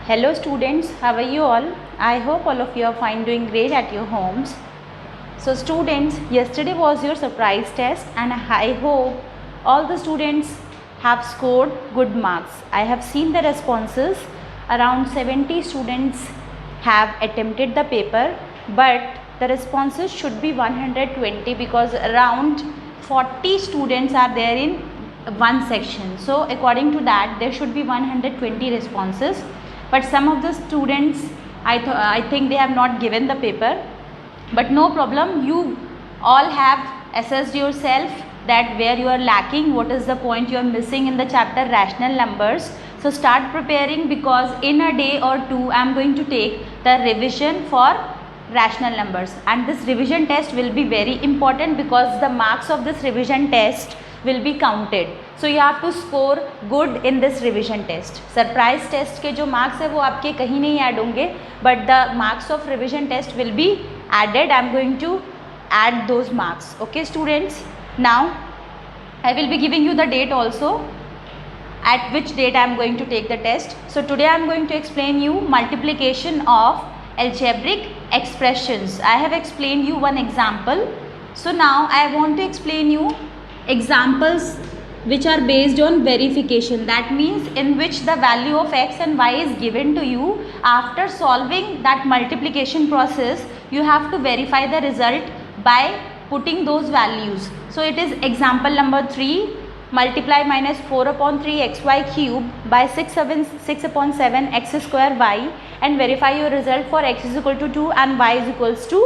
Hello students, how are you all? I hope all of you are fine, doing great at your homes. So students, yesterday was your surprise test and I hope all the students have scored good marks. I have seen the responses. Around 70 students have attempted the paper, but the responses should be 120 because around 40 students are there in one section. So according to that, there should be 120 responses. But some of the students, I think they have not given the paper. But no problem, you all have assessed yourself that where you are lacking, what is the point you are missing in the chapter rational numbers. So start preparing, because in a day or two I am going to take the revision for rational numbers, and this revision test will be very important because the marks of this revision test will be counted. So you have to score good in this revision test. Surprise test के जो marks है वो आपके कहीं नहीं add होंगे, but the marks of revision test will be added. I am going to add those marks. Okay students, now I will be giving you the date also, at which date I am going to take the test. So today I am going to explain you multiplication of algebraic expressions. I have explained you one example. So now I want to explain you examples which are based on verification. That means in which the value of x and y is given to you. After solving that multiplication process, you have to verify the result by putting those values. So it is example number 3. Multiply minus 4 upon 3 xy cube by 6 upon 7 x square y and verify your result for x is equal to 2 and y is equals to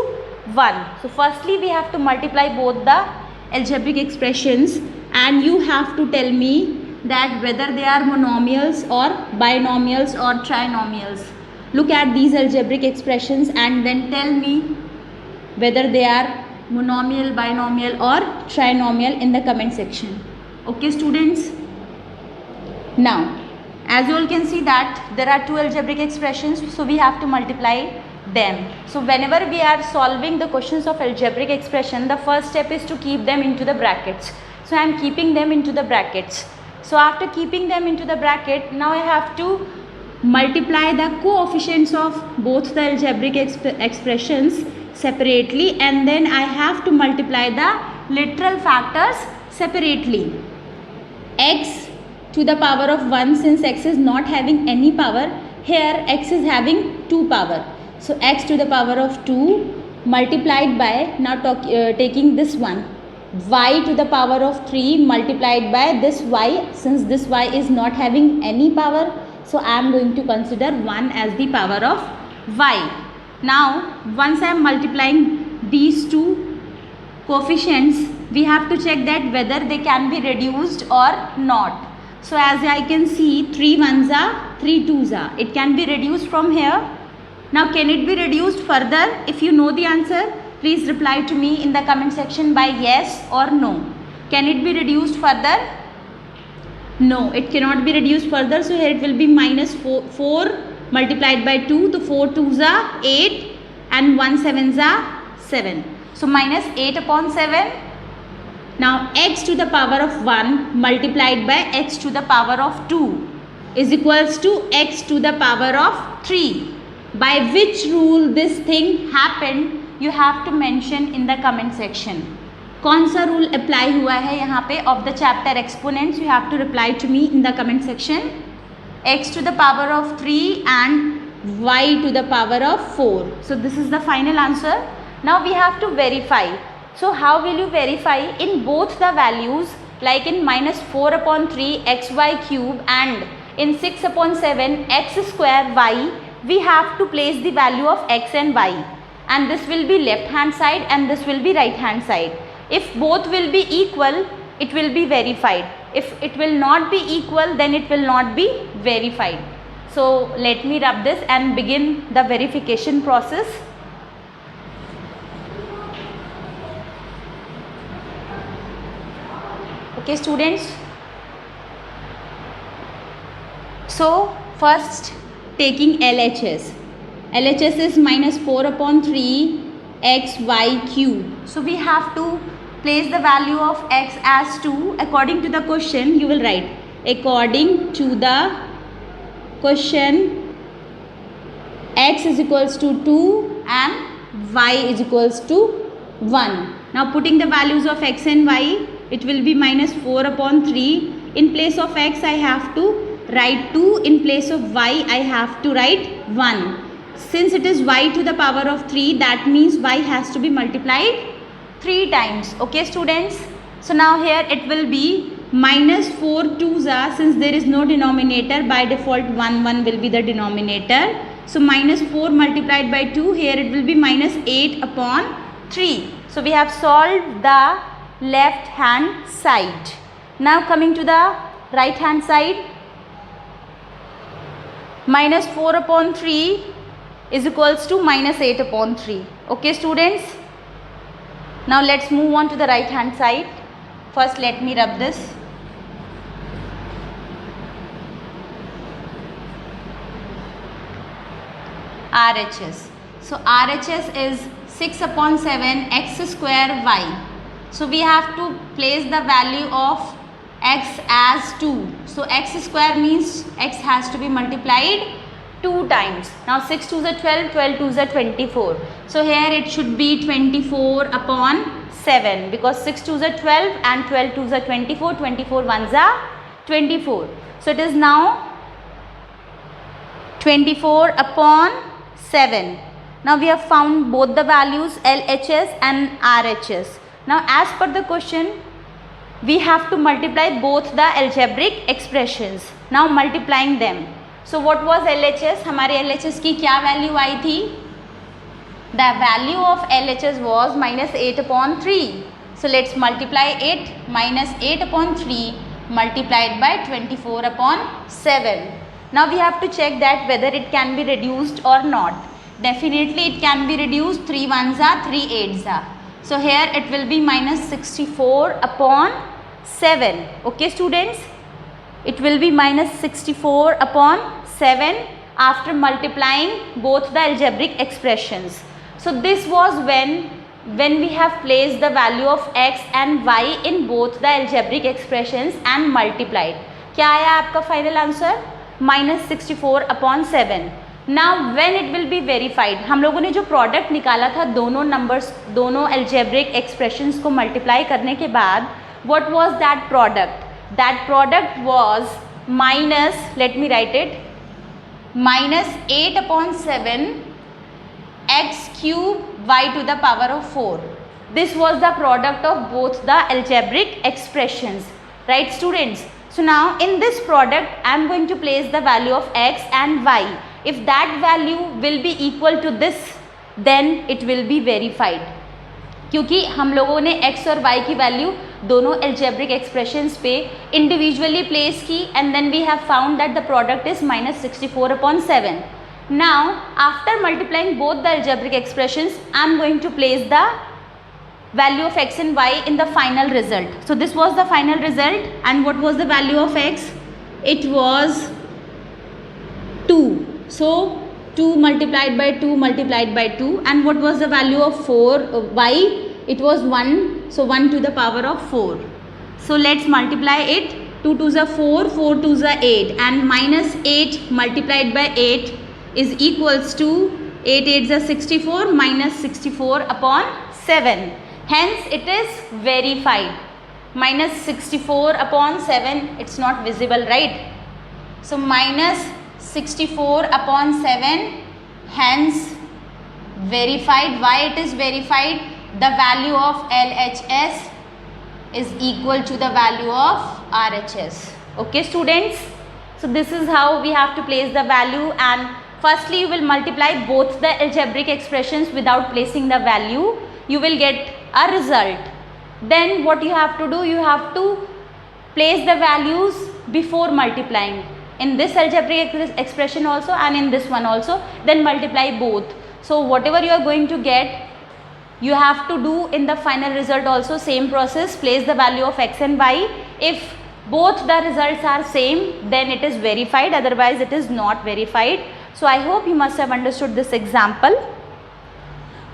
1. So firstly we have to multiply both the algebraic expressions, and you have to tell me that whether they are monomials or binomials or trinomials. Look at these algebraic expressions and then tell me whether they are monomial, binomial or trinomial in the comment section. Okay students, now as you all can see that there are two algebraic expressions, so we have to multiply them. So whenever we are solving the questions of algebraic expression, the first step is to keep them into the brackets. So I am keeping them into the brackets. So after keeping them into the bracket, now I have to multiply the coefficients of both the algebraic expressions separately, and then I have to multiply the literal factors separately. X to the power of 1, since x is not having any power, here x is having 2 power. So x to the power of 2 multiplied by, now taking this one, y to the power of 3 multiplied by this y, since this y is not having any power, so I am going to consider 1 as the power of y. Now once I am multiplying these two coefficients, we have to check that whether they can be reduced or not. So as I can see, 3 ones are 3 twos are, it can be reduced from here. Now can it be reduced further? If you know the answer, please reply to me in the comment section by yes or no. Can it be reduced further? No, it cannot be reduced further. So here it will be minus 4 multiplied by 2. The 4 twos are 8 and 1 sevens are 7. So minus 8 upon 7. Now x to the power of 1 multiplied by x to the power of 2 is equals to x to the power of 3. By which rule this thing happened, you have to mention in the comment section. कौन सा rule apply हुआ है यहाँ पे of the chapter exponents? You have to reply to me in the comment section. X to the power of 3 and y to the power of 4. So this is the final answer. Now we have to verify. So how will you verify? In both the values, like in minus 4 upon 3 xy cube and in 6 upon 7 x square y, we have to place the value of x and y, and this will be left hand side and this will be right hand side. If both will be equal, it will be verified. If it will not be equal, then it will not be verified. So let me rub this and begin the verification process. Okay students, so first taking LHS. LHS is minus 4 upon 3 xy cube. So we have to place the value of x as 2. According to the question, you will write according to the question x is equals to 2 and y is equals to 1. Now putting the values of x and y, it will be minus 4 upon 3. In place of x I have to write 2, in place of y I have to write 1. Since it is y to the power of 3, that means y has to be multiplied 3 times. Okay students, so now here it will be minus 4 2s are, since there is no denominator, by default 1 will be the denominator. So minus 4 multiplied by 2, here it will be minus 8 upon 3. So we have solved the left hand side. Now coming to the right hand side, minus 4 upon 3 is equals to minus 8 upon 3. Okay students, now let's move on to the right hand side. First let me rub this. RHS. So RHS is 6 upon 7 x square y. So we have to place the value of x as 2. So x square means x has to be multiplied 2 times. Now 6 2s are 12, 12 2s are 24. So here it should be 24 upon 7, because 6 2s are 12 and 12 2s are 24, 24 1s are 24. So it is now 24 upon 7. Now we have found both the values LHS and RHS. Now as per the question, we have to multiply both the algebraic expressions. Now multiplying them. So what was LHS? हमारे LHS की क्या value आई थी? The value of LHS was minus 8 upon 3. So let's multiply it. Minus 8 upon 3 multiplied by 24 upon 7. Now we have to check that whether it can be reduced or not. Definitely it can be reduced. 3 1s are, 3 8s are. So here it will be minus 64 upon 7. Okay students, it will be minus 64 upon 7 after multiplying both the algebraic expressions. So this was when we have placed the value of x and y in both the algebraic expressions and multiplied. क्या आया आपका final answer? minus 64 upon 7. Now when it will be verified, हम लोगों ने जो product निकाला था दोनों नंबर्स, दोनों algebraic expressions को मल्टीप्लाई करने के बाद, what was that product? That product was minus, let me write it, minus 8 upon 7 x cube y to the power of 4. This was the product of both the algebraic expressions, right students? So now in this product I am going to place the value of x and y. If that value will be equal to this, then it will be verified. क्योंकि हम लोगों ने x और y की value दोनों algebraic expressions पे individually place की, and then we have found that the product is minus 64 upon 7. Now after multiplying both the algebraic expressions, I am going to place the value of x and y in the final result. So this was the final result, and what was the value of x? It was 2. So 2 multiplied by 2 multiplied by 2, and what was the value of 4 y? It was 1. So 1 to the power of 4. So let's multiply it. 2 2s are 4, 4 2s are 8, and minus 8 multiplied by 8 is equals to 8 8s are 64 minus 64 upon 7. Hence it is verified. Minus 64 upon 7, it's not visible, right? So minus 64 upon 7, hence verified. Why it is verified? The value of LHS is equal to the value of RHS. Okay students, so this is how we have to place the value, and firstly you will multiply both the algebraic expressions without placing the value. You will get a result. Then what you have to do, you have to place the values before multiplying in this algebraic expression also and in this one also, then multiply both. So whatever you are going to get, you have to do in the final result also, same process, place the value of x and y. If both the results are same, then it is verified, otherwise it is not verified. So I hope you must have understood this example.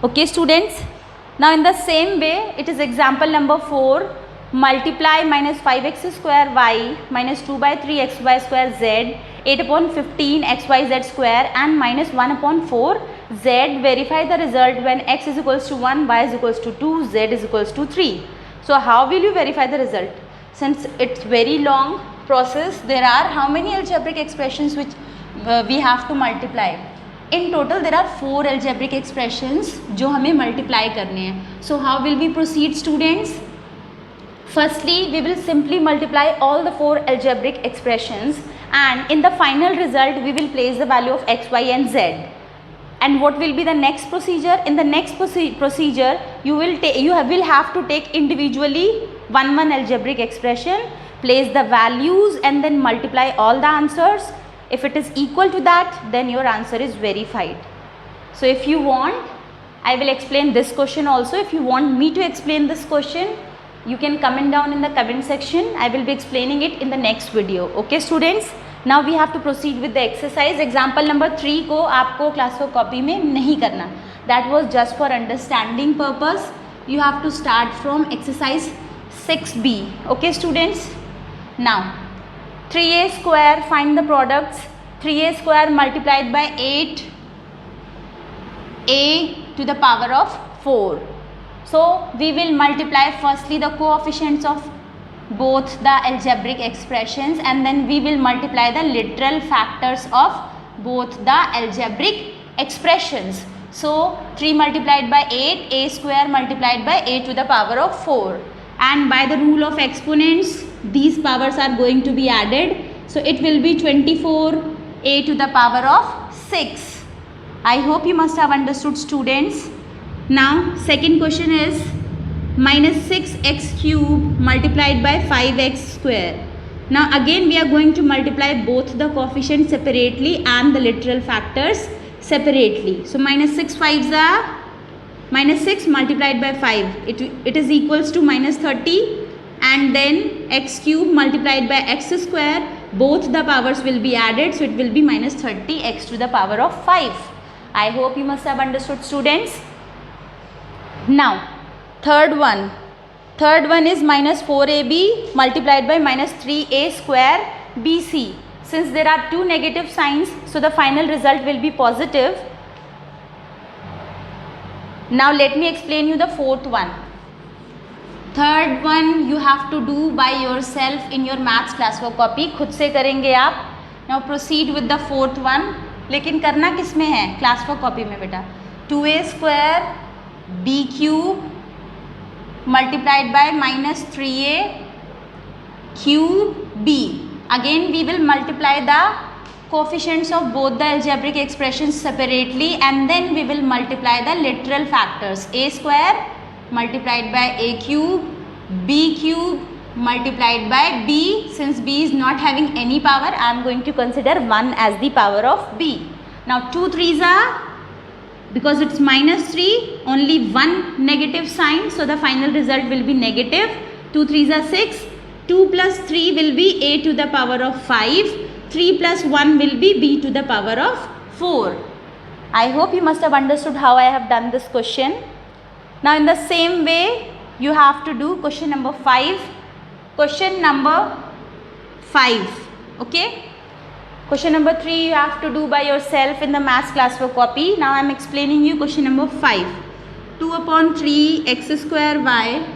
Okay students, now in the same way, it is example number 4. Multiply minus 5x square y minus 2 by 3 xy square z 8 upon 15 xyz square and minus 1 upon 4 z. Verify the result when x is equals to 1, y is equals to 2, z is equals to 3. So how will you verify the result? Since it's very long process, there are how many algebraic expressions which we have to multiply? In total there are 4 algebraic expressions जो हमें multiply करने हैं. So how will we proceed, students? Firstly, we will simply multiply all the 4 algebraic expressions, and in the final result we will place the value of x, y and z. And what will be the next procedure? In the next procedure you will have to take individually one algebraic expression, place the values and then multiply all the answers. If it is equal to that, then your answer is verified. So if you want, I will explain this question also. If you want me to explain this question, you can comment down in the comment section. I will be explaining it in the next video. Okay students, now we have to proceed with the exercise. Example number 3 को आपको class work copy में नहीं करना. That was just for understanding purpose. You have to start from exercise 6b. Okay students, now 3a square, find the products. 3a square multiplied by 8a to the power of 4. So we will multiply firstly the coefficients of both the algebraic expressions, and then we will multiply the literal factors of both the algebraic expressions. So 3 multiplied by 8, a square multiplied by a to the power of 4. And by the rule of exponents, these powers are going to be added. So it will be 24a to the power of 6. I hope you must have understood, students. Now second question is minus 6x cube multiplied by 5x square. Now again we are going to multiply both the coefficients separately and the literal factors separately. So minus 6 5s are minus 6 multiplied by 5, it is equals to minus 30, and then x cube multiplied by x square, both the powers will be added, so it will be minus 30x to the power of 5. I hope you must have understood, students. Now third one is minus 4ab multiplied by minus 3a square bc. Since there are two negative signs, so the final result will be positive. Now let me explain you the fourth one. Third one you have to do by yourself in your maths classwork copy. खुद से करेंगे आप. Now proceed with the fourth one. लेकिन करना किस में है? classwork copy में बेटा. 2a square b cube multiplied by minus 3a cube b. Again we will multiply the coefficients of both the algebraic expressions separately, and then we will multiply the literal factors. A square multiplied by a cube, b cube multiplied by b. Since b is not having any power, I am going to consider 1 as the power of b. Now 2 3s are, because it's minus 3, only one negative sign, so the final result will be negative. 2 3s are 6, 2 plus 3 will be a to the power of 5. 3 plus 1 will be b to the power of 4. I hope you must have understood how I have done this question. Now in the same way you have to do question number 5. Question number 5. Okay. Question number 3 you have to do by yourself in the maths classwork copy. Now I am explaining you question number 5. 2 upon 3 x square y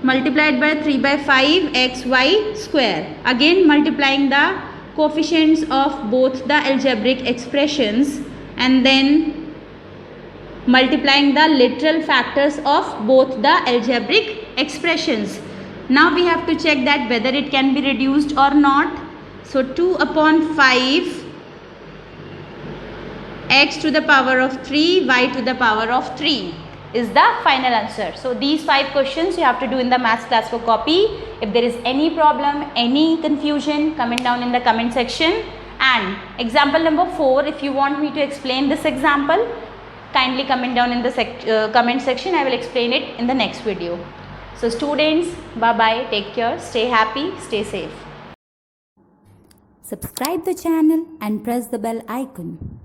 multiplied by 3 by 5 x y square. Again multiplying the coefficients of both the algebraic expressions and then multiplying the literal factors of both the algebraic expressions. Now we have to check that whether it can be reduced or not. So 2 upon 5 x to the power of 3 y to the power of 3 is the final answer. So these 5 questions you have to do in the maths classwork copy. If there is any problem, any confusion, comment down in the comment section. And example number 4, if you want me to explain this example, kindly comment down in the comment section. I will explain it in the next video. So students, bye bye, take care, stay happy, stay safe. Subscribe the channel and press the bell icon.